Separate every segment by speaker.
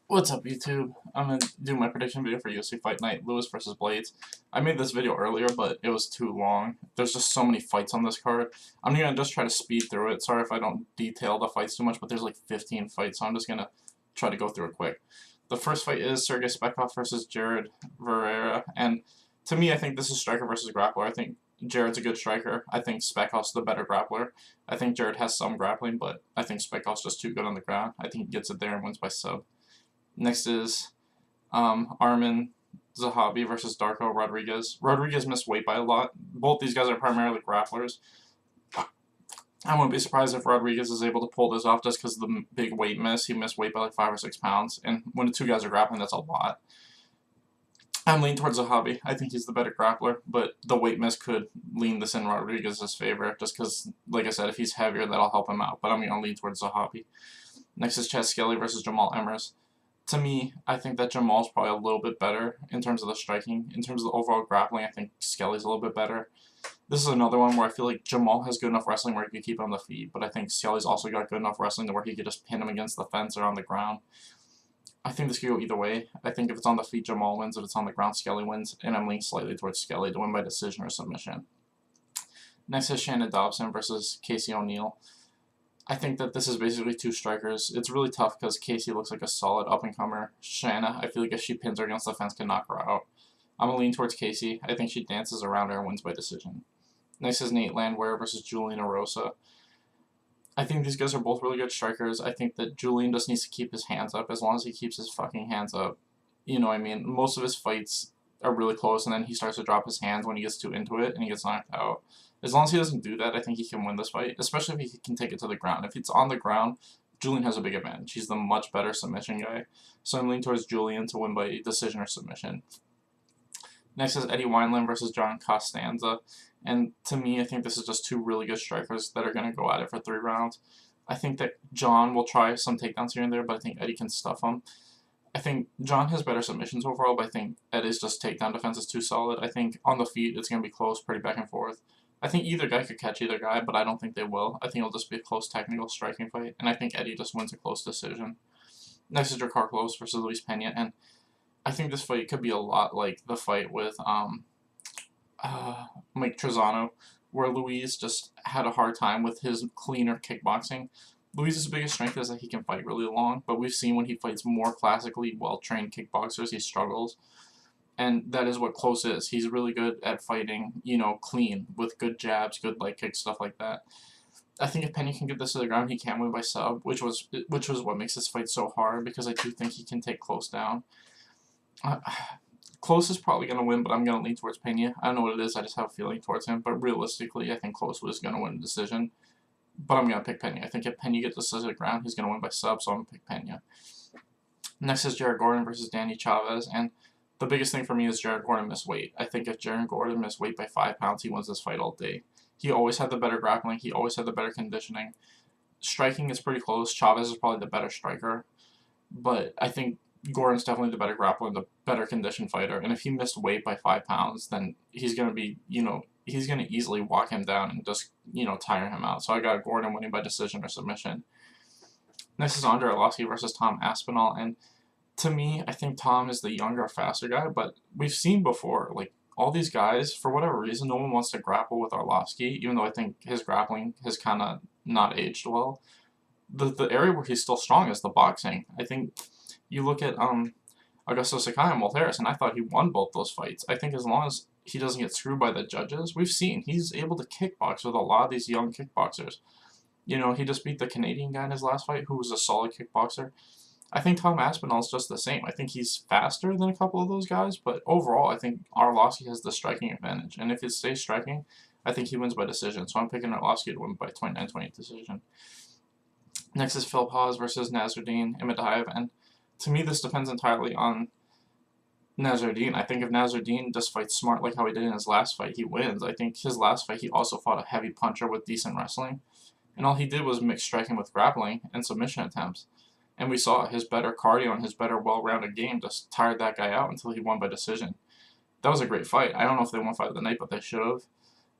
Speaker 1: What's up, YouTube? I'm gonna do my prediction video for UFC Fight Night, Lewis versus Blaydes. I made this video earlier, but it was too long. There's just so many fights on this card. I'm gonna just try to speed through it. Sorry if I don't detail the fights too much, but there's like 15 fights, so I'm just gonna try to go through it quick. The first fight is Sergey Spekov versus Jared Verera, and to me, I think this is striker versus grappler. I think Jared's a good striker. I think Spekov's the better grappler. I think Jared has some grappling, but I think Spekov's just too good on the ground. I think he gets it there and wins by sub. Next is Armin Zahabi versus Darko Rodriguez. Rodriguez missed weight by a lot. Both these guys are primarily grapplers. I wouldn't be surprised if Rodriguez is able to pull this off just because of the big weight miss. He missed weight by like 5 or 6 pounds, and when the two guys are grappling, that's a lot. I'm leaning towards Zahabi. I think he's the better grappler, but the weight miss could lean this in Rodriguez's favor just because, like I said, if he's heavier, that'll help him out. But I'm going to lean towards Zahabi. Next is Chad Skelly versus Jamal Emmers. To me, I think that Jamal's probably a little bit better in terms of the striking. In terms of the overall grappling, I think Skelly's a little bit better. This is another one where I feel like Jamal has good enough wrestling where he could keep him on the feet, but I think Skelly's also got good enough wrestling to where he could just pin him against the fence or on the ground. I think this could go either way. I think if it's on the feet, Jamal wins. If it's on the ground, Skelly wins, and I'm leaning slightly towards Skelly to win by decision or submission. Next is Shannon Dobson versus Casey O'Neill. I think that this is basically two strikers. It's really tough because Casey looks like a solid up-and-comer. Shanna, I feel like if she pins her against the fence, can knock her out. I'm going to lean towards Casey. I think she dances around her and wins by decision. Next is Nate Landwehr versus Julian Erosa. I think these guys are both really good strikers. I think that Julian just needs to keep his hands up. As long as he keeps his fucking hands up, you know what I mean? Most of his fights are really close, and then he starts to drop his hands when he gets too into it, and he gets knocked out. As long as he doesn't do that, I think he can win this fight, especially if he can take it to the ground. If it's on the ground, Julian has a big advantage. He's the much better submission guy. So I'm leaning towards Julian to win by decision or submission. Next is Eddie Wineland versus John Costanza. And to me, I think this is just two really good strikers that are going to go at it for 3 rounds. I think that John will try some takedowns here and there, but I think Eddie can stuff him. I think John has better submissions overall, but I think Eddie's just takedown defense is too solid. I think on the feet, it's going to be close, pretty back and forth. I think either guy could catch either guy, but I don't think they will. I think it'll just be a close technical striking fight, and I think Eddie just wins a close decision. Next is Drakkar Klose versus Luis Pena, and I think this fight could be a lot like the fight with Mike Trizano, where Luis just had a hard time with his cleaner kickboxing. Luis's biggest strength is that he can fight really long, but we've seen when he fights more classically well-trained kickboxers, he struggles. And that is what Klose is. He's really good at fighting, you know, clean, with good jabs, good leg kicks, stuff like that. I think if Penny can get this to the ground, he can win by sub, which was what makes this fight so hard, because I do think he can take Klose down. Klose is probably going to win, but I'm going to lean towards Pena. I don't know what it is, I just have a feeling towards him, but realistically, I think Klose was going to win the decision. But I'm going to pick Pena. I think if Pena gets this to the ground, he's going to win by sub, so I'm going to pick Pena. Next is Jared Gordon versus Danny Chavez, and the biggest thing for me is Jared Gordon missed weight. I think if Jared Gordon missed weight by 5 pounds, he wins this fight all day. He always had the better grappling. He always had the better conditioning. Striking is pretty close. Chavez is probably the better striker. But I think Gordon's definitely the better grappler and the better conditioned fighter. And if he missed weight by 5 pounds, then he's going to be, he's going to easily walk him down and just, tire him out. So I got Gordon winning by decision or submission. Next is Andrei Arlovski versus Tom Aspinall. And to me, I think Tom is the younger, faster guy, but we've seen before, like, all these guys, for whatever reason, no one wants to grapple with Arlovski, even though I think his grappling has kind of not aged well. The area where he's still strong is the boxing. I think you look at Augusto Sakai and Walt Harris, and I thought he won both those fights. I think as long as he doesn't get screwed by the judges, we've seen he's able to kickbox with a lot of these young kickboxers. He just beat the Canadian guy in his last fight, who was a solid kickboxer. I think Tom Aspinall's just the same. I think he's faster than a couple of those guys, but overall, I think Arlovski has the striking advantage. And if it stays striking, I think he wins by decision. So I'm picking Arlovski to win by 29-28 decision. Next is Phil Paz versus Nasruddin Imadaev, and to me, this depends entirely on Nasruddin. I think if Nasruddin just fights smart like how he did in his last fight, he wins. I think his last fight, he also fought a heavy puncher with decent wrestling, and all he did was mix striking with grappling and submission attempts. And we saw his better cardio and his better well-rounded game just tired that guy out until he won by decision. That was a great fight. I don't know if they won fight of the night, but they should have.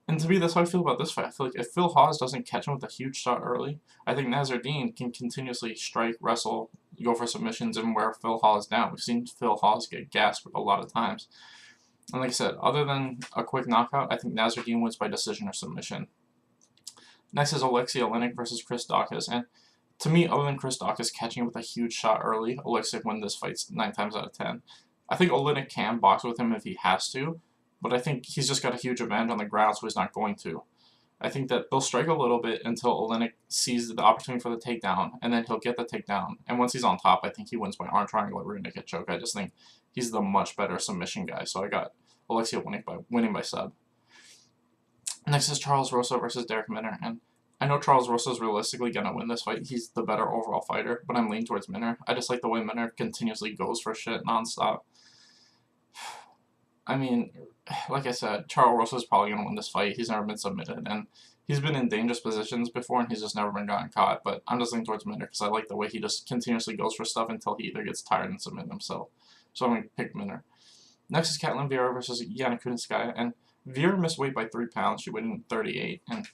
Speaker 1: And to me, that's how I feel about this fight. I feel like if Phil Hawes doesn't catch him with a huge shot early, I think Nasruddin can continuously strike, wrestle, go for submissions, and wear Phil Hawes down. We've seen Phil Hawes get gassed a lot of times. And like I said, other than a quick knockout, I think Nasruddin wins by decision or submission. Next is Alexei Oleinik versus Chris Daukaus. And to me, other than Chris Daukaus catching him with a huge shot early, Alexei wins this fight 9 times out of 10. I think Oleinik can box with him if he has to, but I think he's just got a huge advantage on the ground, so he's not going to. I think that they'll strike a little bit until Oleinik sees the opportunity for the takedown, and then he'll get the takedown. And once he's on top, I think he wins by arm triangle or rear naked choke. I just think he's the much better submission guy, so I got Alexei winning by sub. Next is Charles Rosa versus Derek Minner, and I know Charles Rosa is realistically going to win this fight. He's the better overall fighter, but I'm leaning towards Minner. I just like the way Minner continuously goes for shit nonstop. I mean, like I said, Charles Rosa is probably going to win this fight. He's never been submitted, and he's been in dangerous positions before, and he's just never been gotten caught. But I'm just leaning towards Minner because I like the way he just continuously goes for stuff until he either gets tired and submits himself. So I'm going to pick Minner. Next is Katlyn Vieira versus Yana Kunitskaya, and Vieira missed weight by 3 pounds. She weighed in 38, and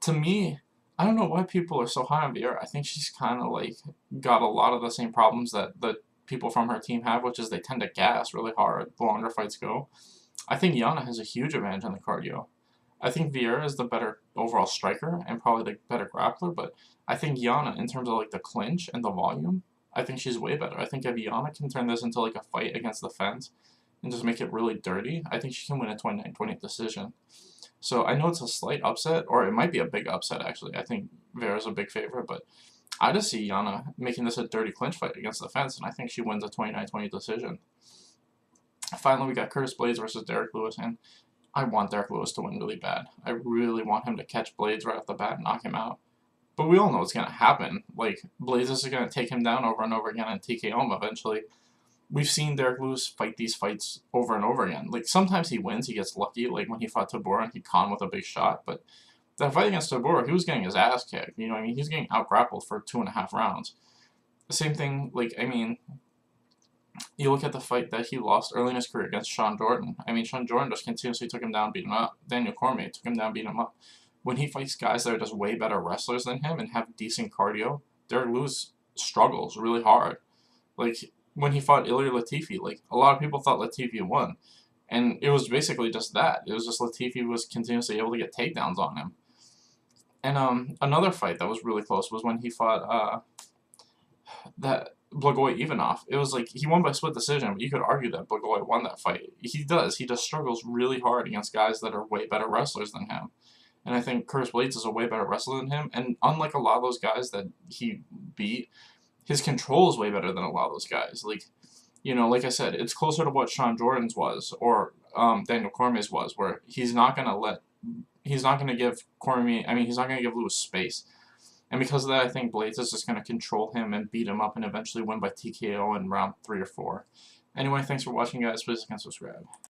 Speaker 1: to me, I don't know why people are so high on Vieira. I think she's kind of like got a lot of the same problems that the people from her team have, which is they tend to gas really hard the longer fights go. I think Yana has a huge advantage on the cardio. I think Vieira is the better overall striker and probably the better grappler, but I think Yana, in terms of like the clinch and the volume, I think she's way better. I think if Yana can turn this into like a fight against the fence and just make it really dirty, I think she can win a 29-28 decision. So I know it's a slight upset, or it might be a big upset actually. I think Vieira's a big favorite, but I just see Yana making this a dirty clinch fight against the fence, and I think she wins a 29-20 decision. Finally, we got Curtis Blaydes versus Derek Lewis, and I want Derek Lewis to win really bad. I really want him to catch Blaydes right off the bat and knock him out. But we all know what's going to happen. Like, Blaydes is going to take him down over and over again and TKO him eventually. We've seen Derek Lewis fight these fights over and over again. Like, sometimes he wins, he gets lucky, like when he fought Tabora and he conned with a big shot, but that fight against Tabora, he was getting his ass kicked. You know what I mean? He was getting out-grappled for 2.5 rounds. The same thing, like, I mean, you look at the fight that he lost early in his career against Sean Jordan. I mean, Sean Jordan just continuously took him down, beat him up. Daniel Cormier took him down, beat him up. When he fights guys that are just way better wrestlers than him and have decent cardio, Derek Lewis struggles really hard. Like, when he fought Ilir Latifi, like, a lot of people thought Latifi won. And it was basically just that. It was just Latifi was continuously able to get takedowns on him. And another fight that was really close was when he fought that Blagoy Ivanov. It was like he won by split decision, but you could argue that Blagoy won that fight. He does. He just struggles really hard against guys that are way better wrestlers than him. And I think Curtis Blaydes is a way better wrestler than him. And unlike a lot of those guys that he beat, his control is way better than a lot of those guys. Like, you know, like I said, it's closer to what Sean Jordan's was or Daniel Cormier's was, where he's not going to give Cormier, I mean, he's not going to give Lewis space. And because of that, I think Blaydes is just going to control him and beat him up and eventually win by TKO in round 3 or 4. Anyway, thanks for watching, guys. Please like and subscribe.